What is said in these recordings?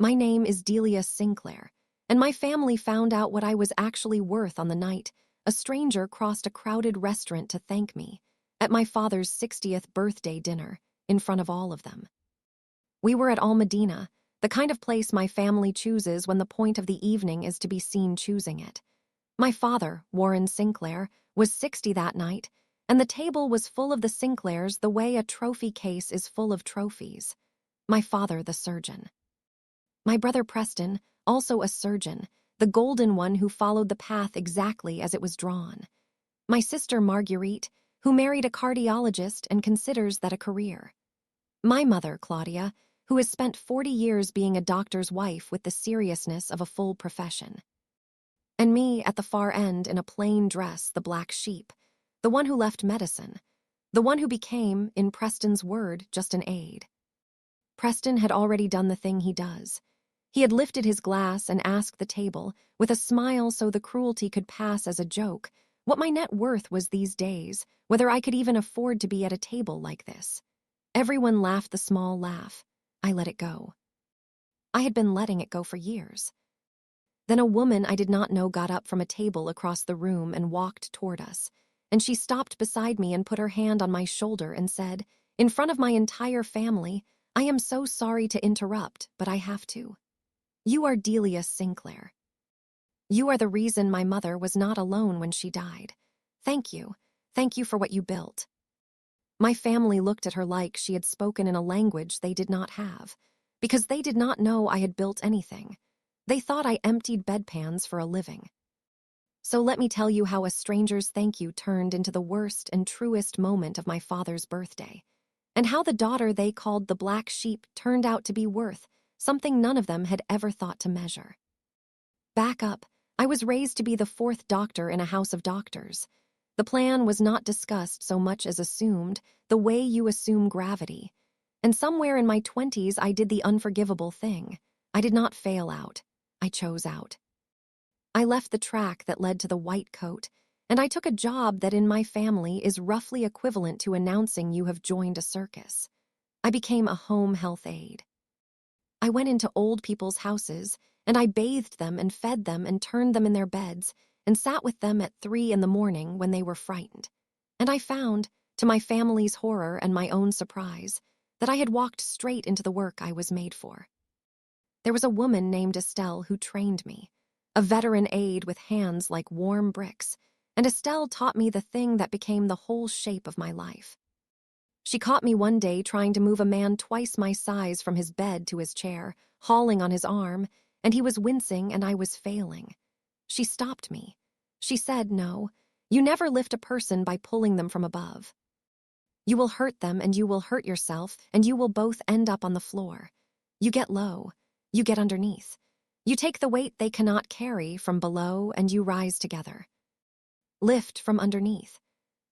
My name is Delia Sinclair, and my family found out what I was actually worth on the night a stranger crossed a crowded restaurant to thank me at my father's 60th birthday dinner in front of all of them. We were at Al Medina, the kind of place my family chooses when the point of the evening is to be seen choosing it. My father, Warren Sinclair, was 60 that night, and the table was full of the Sinclairs the way a trophy case is full of trophies. My father, the surgeon. My brother Preston, also a surgeon, the golden one who followed the path exactly as it was drawn. My sister Marguerite, who married a cardiologist and considers that a career. My mother, Claudia, who has spent 40 years being a doctor's wife with the seriousness of a full profession. And me at the far end in a plain dress, the black sheep, the one who left medicine, the one who became, in Preston's word, just an aide. Preston had already done the thing he does. He had lifted his glass and asked the table, with a smile so the cruelty could pass as a joke, what my net worth was these days, whether I could even afford to be at a table like this. Everyone laughed the small laugh. I let it go. I had been letting it go for years. Then a woman I did not know got up from a table across the room and walked toward us, and she stopped beside me and put her hand on my shoulder and said, in front of my entire family, I am so sorry to interrupt, but I have to. You are Delia Sinclair. You are the reason my mother was not alone when she died. Thank you. Thank you for what you built. My family looked at her like she had spoken in a language they did not have, because they did not know I had built anything. They thought I emptied bedpans for a living. So let me tell you how a stranger's thank you turned into the worst and truest moment of my father's birthday, and how the daughter they called the black sheep turned out to be worth something none of them had ever thought to measure. Back up, I was raised to be the fourth doctor in a house of doctors. The plan was not discussed so much as assumed, the way you assume gravity. And somewhere in my 20s I did the unforgivable thing. I did not fail out. I chose out. I left the track that led to the white coat, and I took a job that in my family is roughly equivalent to announcing you have joined a circus. I became a home health aide. I went into old people's houses, and I bathed them and fed them and turned them in their beds and sat with them at 3 in the morning when they were frightened. And I found, to my family's horror and my own surprise, that I had walked straight into the work I was made for. There was a woman named Estelle who trained me, a veteran aide with hands like warm bricks, and Estelle taught me the thing that became the whole shape of my life. She caught me one day trying to move a man twice my size from his bed to his chair, hauling on his arm, and he was wincing and I was failing. She stopped me. She said, no, you never lift a person by pulling them from above. You will hurt them and you will hurt yourself and you will both end up on the floor. You get low. You get underneath. You take the weight they cannot carry from below and you rise together. Lift from underneath.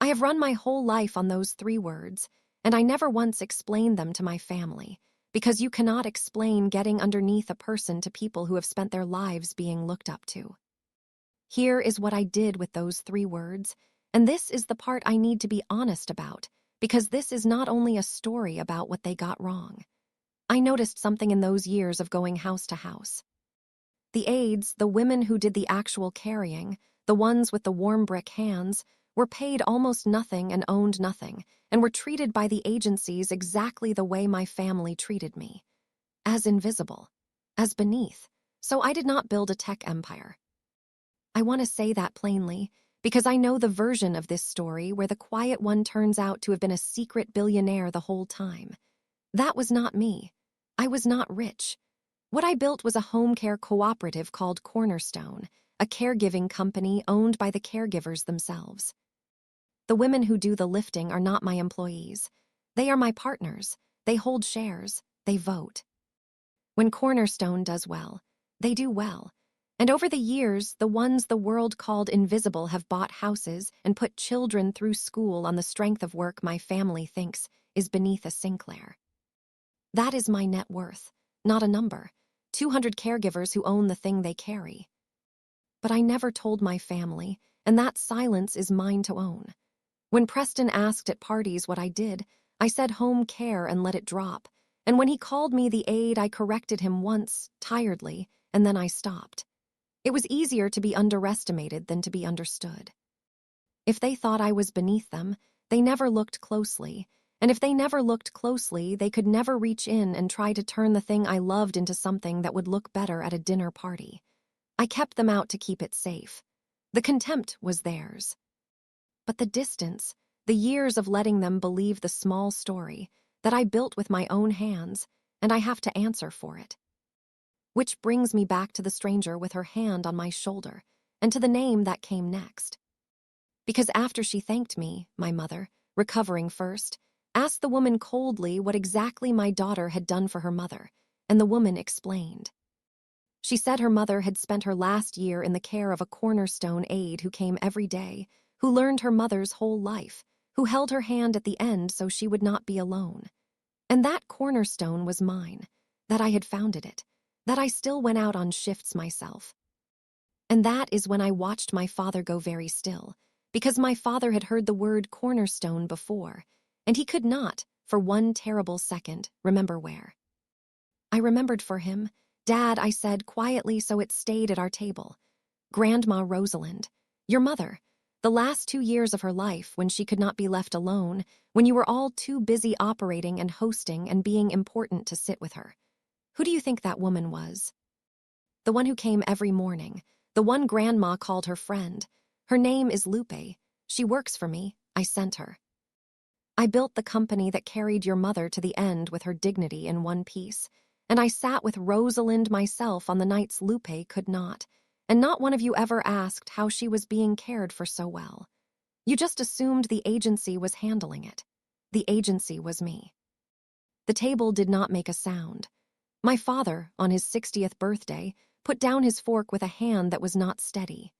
I have run my whole life on those 3 words, and I never once explained them to my family, because you cannot explain getting underneath a person to people who have spent their lives being looked up to. Here is what I did with those 3 words, and this is the part I need to be honest about, because this is not only a story about what they got wrong. I noticed something in those years of going house to house. The aides, the women who did the actual carrying, the ones with the warm brick hands, were paid almost nothing and owned nothing, and were treated by the agencies exactly the way my family treated me. As invisible. As beneath. So I did not build a tech empire. I want to say that plainly, because I know the version of this story where the quiet one turns out to have been a secret billionaire the whole time. That was not me. I was not rich. What I built was a home care cooperative called Cornerstone, a caregiving company owned by the caregivers themselves. The women who do the lifting are not my employees. They are my partners. They hold shares. They vote. When Cornerstone does well, they do well. And over the years, the ones the world called invisible have bought houses and put children through school on the strength of work my family thinks is beneath a Sinclair. That is my net worth, not a number. 200 caregivers who own the thing they carry. But I never told my family, and that silence is mine to own. When Preston asked at parties what I did, I said home care and let it drop, And when he called me the aide, I corrected him once, tiredly, and then I stopped. It was easier to be underestimated than to be understood. If they thought I was beneath them, they never looked closely, and if they never looked closely, they could never reach in and try to turn the thing I loved into something that would look better at a dinner party. I kept them out to keep it safe. The contempt was theirs. But the distance, the years of letting them believe the small story that I built with my own hands, and I have to answer for it. Which brings me back to the stranger with her hand on my shoulder, and to the name that came next. Because after she thanked me, my mother, recovering first, asked the woman coldly what exactly my daughter had done for her mother, and the woman explained. She said her mother had spent her last year in the care of a cornerstone aide who came every day, who learned her mother's whole life, who held her hand at the end so she would not be alone. And that cornerstone was mine, that I had founded it, that I still went out on shifts myself. And that is when I watched my father go very still, because my father had heard the word cornerstone before, and he could not, for one terrible second, remember where. I remembered for him. Dad, I said quietly so it stayed at our table. Grandma Rosalind, your mother, the last 2 years of her life when she could not be left alone, when you were all too busy operating and hosting and being important to sit with her. Who do you think that woman was? The one who came every morning, the one Grandma called her friend. Her name is Lupe. She works for me. I sent her. I built the company that carried your mother to the end with her dignity in one piece, and I sat with Rosalind myself on the nights Lupe could not, and not one of you ever asked how she was being cared for so well. You just assumed the agency was handling it. The agency was me. The table did not make a sound. My father, on his 60th birthday, put down his fork with a hand that was not steady.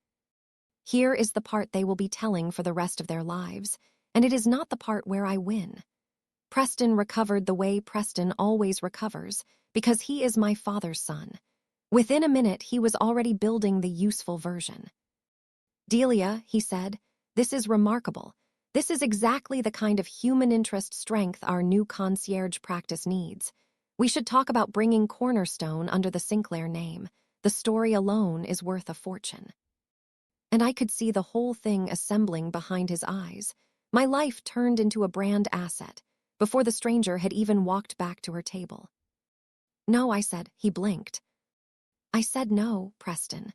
Here is the part they will be telling for the rest of their lives, and it is not the part where I win. Preston recovered the way Preston always recovers, because he is my father's son. Within a minute, he was already building the useful version. Delia, he said, this is remarkable. This is exactly the kind of human interest strength our new concierge practice needs. We should talk about bringing Cornerstone under the Sinclair name. The story alone is worth a fortune. And I could see the whole thing assembling behind his eyes. My life turned into a brand asset, before the stranger had even walked back to her table. No, I said. He blinked. I said no, Preston.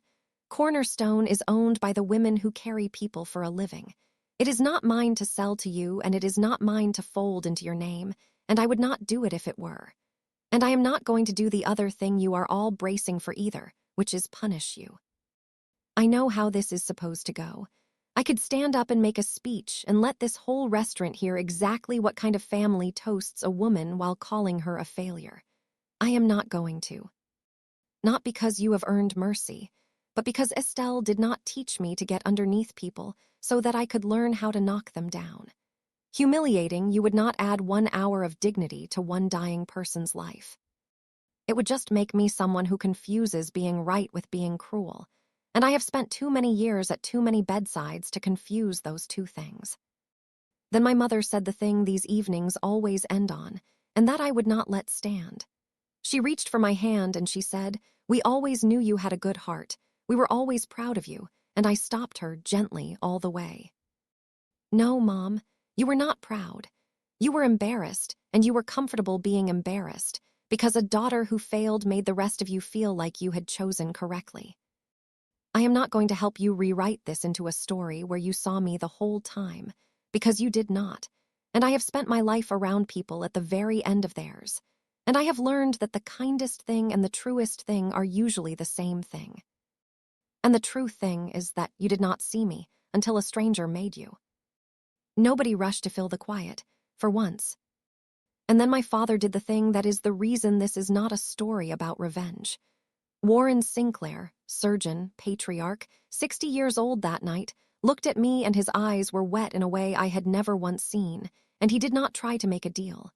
Cornerstone is owned by the women who carry people for a living. It is not mine to sell to you, and it is not mine to fold into your name, and I would not do it if it were. And I am not going to do the other thing you are all bracing for either, which is punish you. I know how this is supposed to go. I could stand up and make a speech and let this whole restaurant hear exactly what kind of family toasts a woman while calling her a failure. I am not going to. Not because you have earned mercy, but because Estelle did not teach me to get underneath people so that I could learn how to knock them down. Humiliating, you would not add 1 hour of dignity to one dying person's life. It would just make me someone who confuses being right with being cruel, and I have spent too many years at too many bedsides to confuse those two things. Then my mother said the thing these evenings always end on, and that I would not let stand. She reached for my hand and she said, "We always knew you had a good heart. We were always proud of you," and I stopped her gently all the way. No, Mom, you were not proud. You were embarrassed, and you were comfortable being embarrassed, because a daughter who failed made the rest of you feel like you had chosen correctly. I am not going to help you rewrite this into a story where you saw me the whole time, because you did not, and I have spent my life around people at the very end of theirs, and I have learned that the kindest thing and the truest thing are usually the same thing. And the true thing is that you did not see me until a stranger made you. Nobody rushed to fill the quiet, for once. And then my father did the thing that is the reason this is not a story about revenge. Warren Sinclair, surgeon, patriarch, 60 years old that night, looked at me and his eyes were wet in a way I had never once seen, and he did not try to make a deal.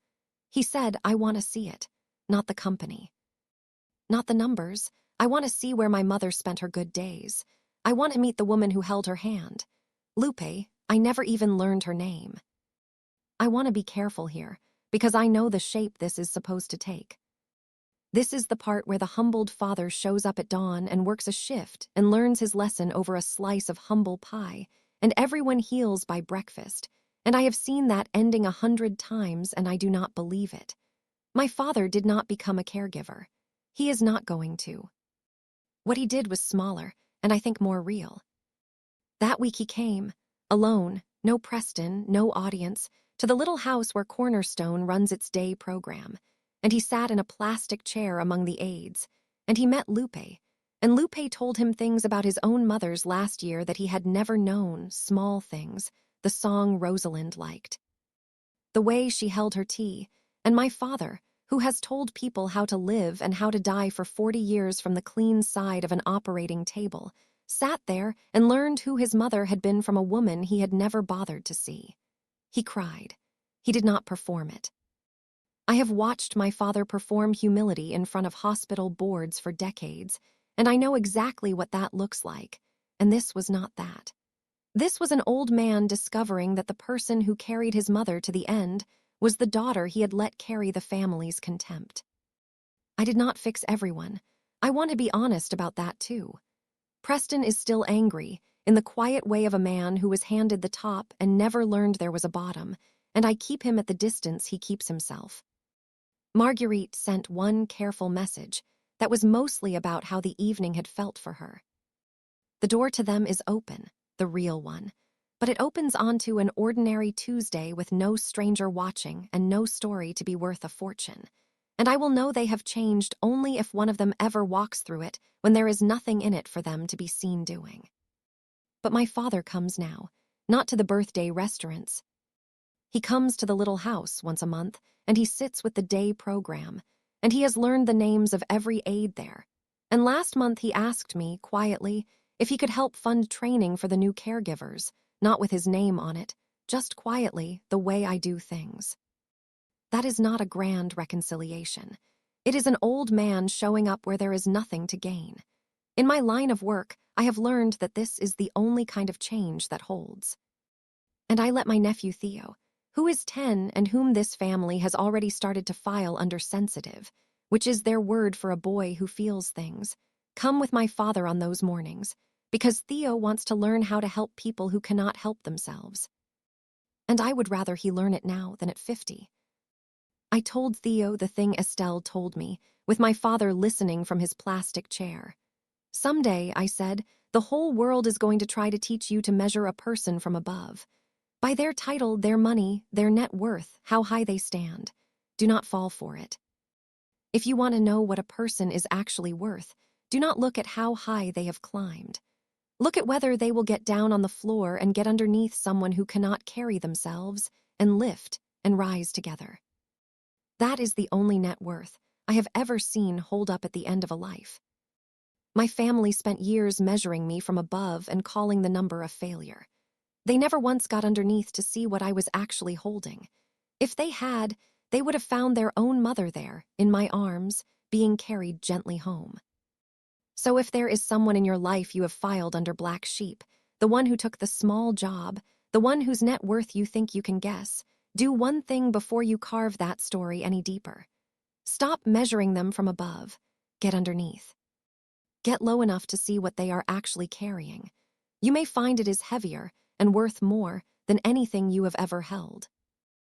He said, "I want to see it, not the company. Not the numbers. I want to see where my mother spent her good days. I want to meet the woman who held her hand. Lupe, I never even learned her name. I want to be careful here, because I know the shape this is supposed to take. This is the part where the humbled father shows up at dawn and works a shift and learns his lesson over a slice of humble pie, and everyone heals by breakfast, and I have seen that ending 100 times and I do not believe it. My father did not become a caregiver. He is not going to. What he did was smaller, and I think more real. That week he came, alone, no Preston, no audience, to the little house where Cornerstone runs its day program, and he sat in a plastic chair among the aides, and he met Lupe, and Lupe told him things about his own mother's last year that he had never known, small things, the song Rosalind liked. The way she held her tea, and my father, who has told people how to live and how to die for 40 years from the clean side of an operating table, sat there and learned who his mother had been from a woman he had never bothered to see. He cried. He did not perform it. I have watched my father perform humility in front of hospital boards for decades, and I know exactly what that looks like, and this was not that. This was an old man discovering that the person who carried his mother to the end was the daughter he had let carry the family's contempt. I did not fix everyone. I want to be honest about that too. Preston is still angry, in the quiet way of a man who was handed the top and never learned there was a bottom, and I keep him at the distance he keeps himself. Marguerite sent one careful message that was mostly about how the evening had felt for her. The door to them is open, the real one, but it opens onto an ordinary Tuesday with no stranger watching and no story to be worth a fortune. And I will know they have changed only if one of them ever walks through it when there is nothing in it for them to be seen doing. But my father comes now, not to the birthday restaurants. He comes to the little house once a month, and he sits with the day program, and he has learned the names of every aide there. And last month he asked me, quietly, if he could help fund training for the new caregivers, not with his name on it, just quietly, the way I do things. That is not a grand reconciliation. It is an old man showing up where there is nothing to gain. In my line of work, I have learned that this is the only kind of change that holds. And I let my nephew Theo, who is 10 and whom this family has already started to file under sensitive, which is their word for a boy who feels things, come with my father on those mornings, because Theo wants to learn how to help people who cannot help themselves. And I would rather he learn it now than at 50. I told Theo the thing Estelle told me, with my father listening from his plastic chair. Someday, I said, the whole world is going to try to teach you to measure a person from above. By their title, their money, their net worth, how high they stand. Do not fall for it. If you want to know what a person is actually worth, do not look at how high they have climbed. Look at whether they will get down on the floor and get underneath someone who cannot carry themselves, and lift and rise together. That is the only net worth I have ever seen hold up at the end of a life. My family spent years measuring me from above and calling the number a failure. They never once got underneath to see what I was actually holding. If they had, they would have found their own mother there, in my arms, being carried gently home. So if there is someone in your life you have filed under black sheep, the one who took the small job, the one whose net worth you think you can guess, do one thing before you carve that story any deeper. Stop measuring them from above. Get underneath. Get low enough to see what they are actually carrying. You may find it is heavier and worth more than anything you have ever held.